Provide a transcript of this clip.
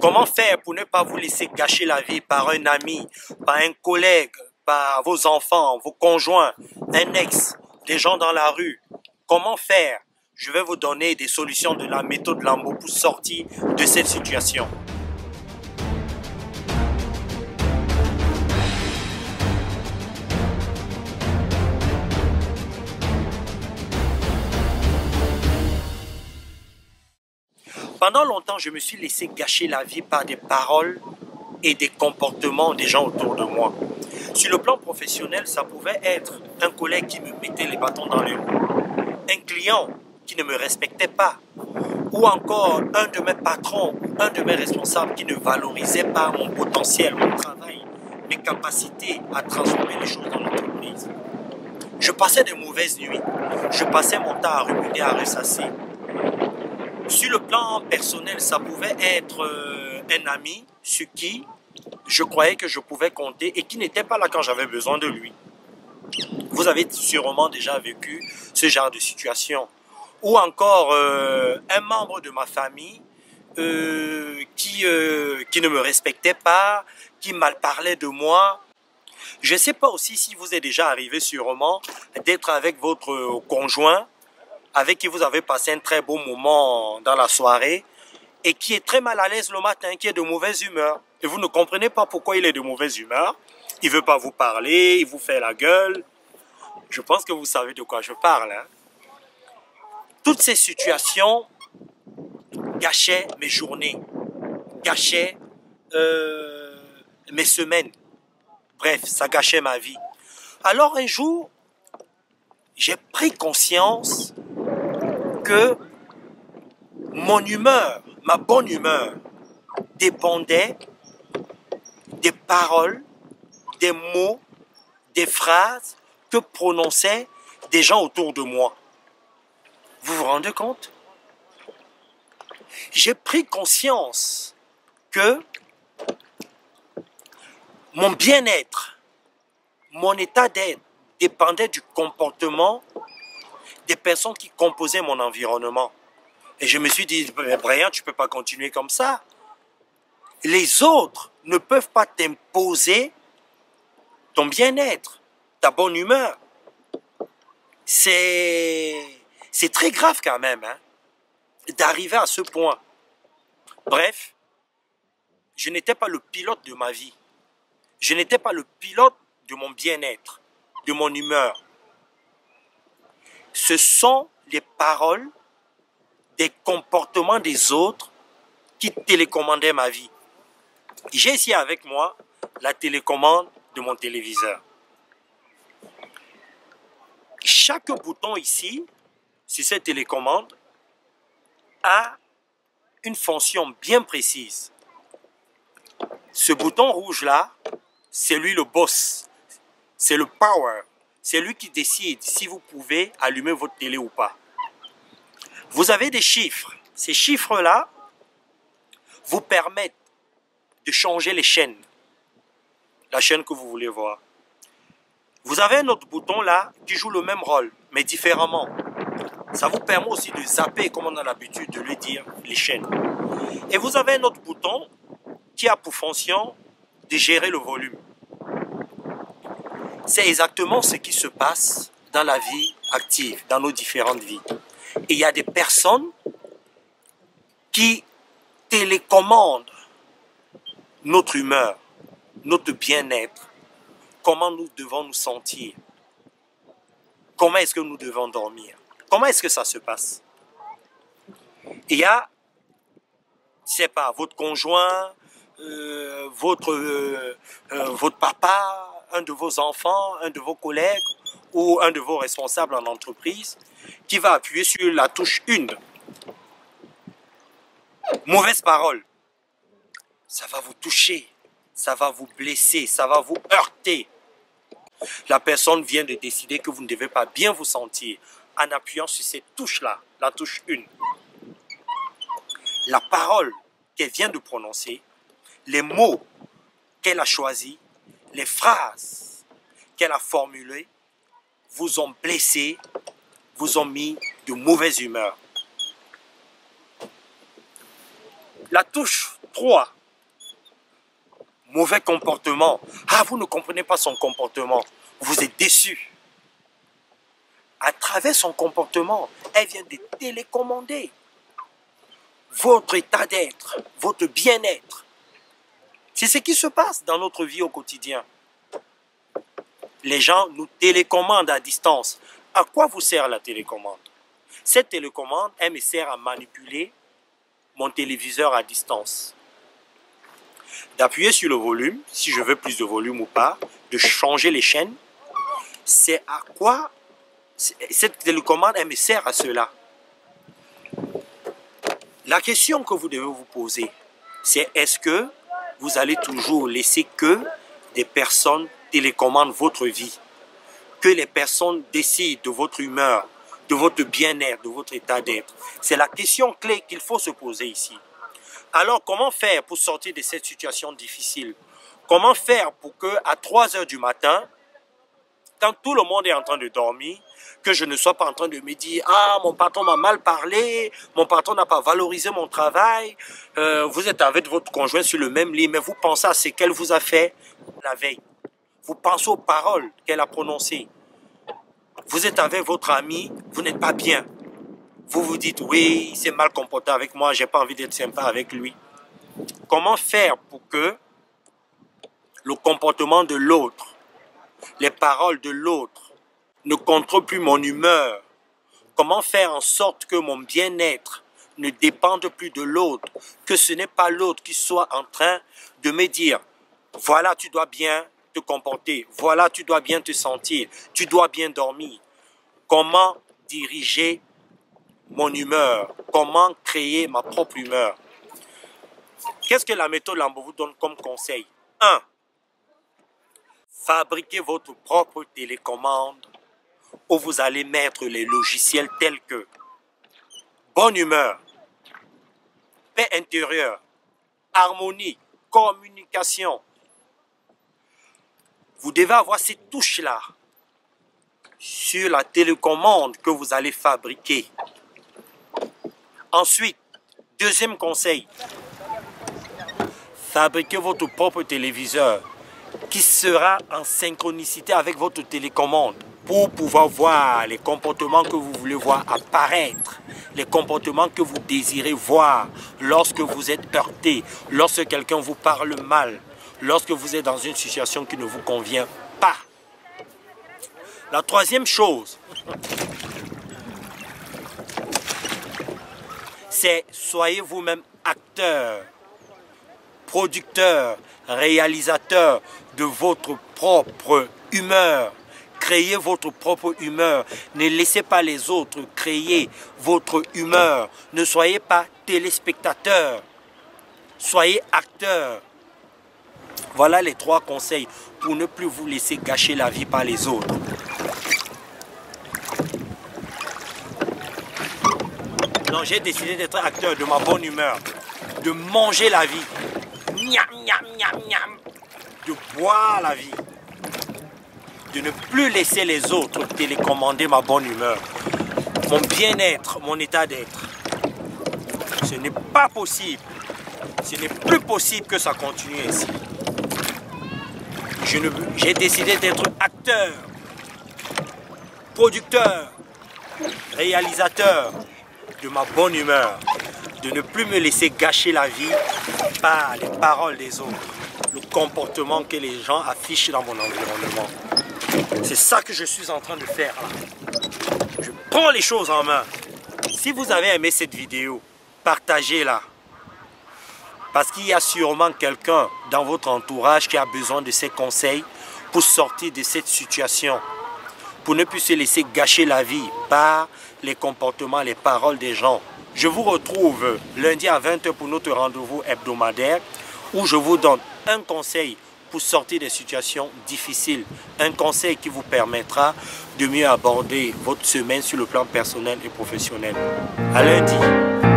Comment faire pour ne pas vous laisser gâcher la vie par un ami, par un collègue, par vos enfants, vos conjoints, un ex, des gens dans la rue? Comment faire? Je vais vous donner des solutions de la méthode Lambo pour sortir de cette situation. Pendant longtemps, je me suis laissé gâcher la vie par des paroles et des comportements des gens autour de moi. Sur le plan professionnel, ça pouvait être un collègue qui me mettait les bâtons dans les roues, un client qui ne me respectait pas, ou encore un de mes patrons, un de mes responsables qui ne valorisait pas mon potentiel, mon travail, mes capacités à transformer les choses dans l'entreprise. Je passais de mauvaises nuits, je passais mon temps à ruminer, à ressasser. Sur le plan personnel, ça pouvait être un ami sur qui je croyais que je pouvais compter et qui n'était pas là quand j'avais besoin de lui. Vous avez sûrement déjà vécu ce genre de situation. Ou encore un membre de ma famille qui ne me respectait pas, qui mal parlait de moi. Je ne sais pas aussi si vous est déjà arrivé sûrement d'être avec votre conjoint, avec qui vous avez passé un très beau moment dans la soirée et qui est très mal à l'aise le matin, qui est de mauvaise humeur. Et vous ne comprenez pas pourquoi il est de mauvaise humeur. Il ne veut pas vous parler, il vous fait la gueule. Je pense que vous savez de quoi je parle. Hein? Toutes ces situations gâchaient mes journées, gâchaient mes semaines. Bref, ça gâchait ma vie. Alors un jour, j'ai pris conscience que mon humeur, ma bonne humeur, dépendait des paroles, des mots, des phrases que prononçaient des gens autour de moi. Vous vous rendez compte? J'ai pris conscience que mon bien-être, mon état d'être dépendait du comportement des personnes qui composaient mon environnement. Et je me suis dit, Brian, tu ne peux pas continuer comme ça. Les autres ne peuvent pas t'imposer ton bien-être, ta bonne humeur. C'est très grave quand même, hein, d'arriver à ce point. Bref, je n'étais pas le pilote de ma vie. Je n'étais pas le pilote de mon bien-être, de mon humeur. Ce sont les paroles, des comportements des autres qui télécommandaient ma vie. J'ai ici avec moi la télécommande de mon téléviseur. Chaque bouton ici, sur cette télécommande, a une fonction bien précise. Ce bouton rouge-là, c'est lui le boss, c'est le power, c'est lui qui décide si vous pouvez allumer votre télé ou pas. Vous avez des chiffres. Ces chiffres-là vous permettent de changer les chaînes, la chaîne que vous voulez voir. Vous avez un autre bouton là qui joue le même rôle, mais différemment. Ça vous permet aussi de zapper, comme on a l'habitude de le dire, les chaînes. Et vous avez un autre bouton qui a pour fonction de gérer le volume. C'est exactement ce qui se passe dans la vie active, dans nos différentes vies. Et il y a des personnes qui télécommandent notre humeur, notre bien-être, comment nous devons nous sentir, comment est-ce que nous devons dormir, comment est-ce que ça se passe. Il y a, je ne sais pas, votre conjoint, votre papa, un de vos enfants, un de vos collègues ou un de vos responsables en entreprise qui va appuyer sur la touche 1. Mauvaise parole. Ça va vous toucher, ça va vous blesser, ça va vous heurter. La personne vient de décider que vous ne devez pas bien vous sentir en appuyant sur cette touche-là, la touche 1. La parole qu'elle vient de prononcer, les mots qu'elle a choisis, les phrases qu'elle a formulées, vous ont blessé, vous ont mis de mauvaise humeur. La touche 3. Mauvais comportement. Ah, vous ne comprenez pas son comportement. Vous êtes déçu. À travers son comportement, elle vient de télécommander votre état d'être, votre bien-être. C'est ce qui se passe dans notre vie au quotidien. Les gens nous télécommandent à distance. À quoi vous sert la télécommande? Cette télécommande, elle me sert à manipuler mon téléviseur à distance. D'appuyer sur le volume, si je veux plus de volume ou pas, de changer les chaînes. C'est à quoi cette télécommande, elle me sert à cela. La question que vous devez vous poser, c'est est-ce que vous allez toujours laisser que des personnes télécommandent votre vie, que les personnes décident de votre humeur, de votre bien-être, de votre état d'être? C'est la question clé qu'il faut se poser ici. Alors, comment faire pour sortir de cette situation difficile? Comment faire pour que à 3 heures du matin, quand tout le monde est en train de dormir, que je ne sois pas en train de me dire « Ah, mon patron m'a mal parlé, mon patron n'a pas valorisé mon travail. » Vous êtes avec votre conjoint sur le même lit, mais vous pensez à ce qu'elle vous a fait la veille. Vous pensez aux paroles qu'elle a prononcées. Vous êtes avec votre ami, vous n'êtes pas bien. Vous vous dites « Oui, il s'est mal comporté avec moi, j'ai pas envie d'être sympa avec lui. » Comment faire pour que le comportement de l'autre, les paroles de l'autre ne contrôlent plus mon humeur? Comment faire en sorte que mon bien-être ne dépende plus de l'autre, que ce n'est pas l'autre qui soit en train de me dire « Voilà, tu dois bien te comporter, voilà, tu dois bien te sentir, tu dois bien dormir. » Comment diriger mon humeur? Comment créer ma propre humeur? Qu'est-ce que la méthode Lambo vous donne comme conseil? 1. Fabriquez votre propre télécommande où vous allez mettre les logiciels tels que bonne humeur, paix intérieure, harmonie, communication. Vous devez avoir ces touches-là sur la télécommande que vous allez fabriquer. Ensuite, deuxième conseil, fabriquez votre propre téléviseur qui sera en synchronicité avec votre télécommande pour pouvoir voir les comportements que vous voulez voir apparaître, les comportements que vous désirez voir lorsque vous êtes heurté, lorsque quelqu'un vous parle mal, lorsque vous êtes dans une situation qui ne vous convient pas. La troisième chose, c'est soyez vous-même acteur, producteur, réalisateur de votre propre humeur. Créez votre propre humeur. Ne laissez pas les autres créer votre humeur. Ne soyez pas téléspectateur. Soyez acteur. Voilà les 3 conseils pour ne plus vous laisser gâcher la vie par les autres. Non, j'ai décidé d'être acteur de ma bonne humeur, de manger la vie, miam, miam, miam, miam, de boire la vie, de ne plus laisser les autres télécommander ma bonne humeur, mon bien-être, mon état d'être. Ce n'est pas possible, ce n'est plus possible que ça continue ainsi. J'ai décidé d'être acteur, producteur, réalisateur de ma bonne humeur, de ne plus me laisser gâcher la vie par les paroles des autres, le comportement que les gens affichent dans mon environnement. C'est ça que je suis en train de faire là. Je prends les choses en main. Si vous avez aimé cette vidéo, partagez-la. Parce qu'il y a sûrement quelqu'un dans votre entourage qui a besoin de ces conseils pour sortir de cette situation, pour ne plus se laisser gâcher la vie par les comportements, les paroles des gens. Je vous retrouve lundi à 20 h pour notre rendez-vous hebdomadaire où je vous donne un conseil pour sortir des situations difficiles. Un conseil qui vous permettra de mieux aborder votre semaine sur le plan personnel et professionnel. À lundi.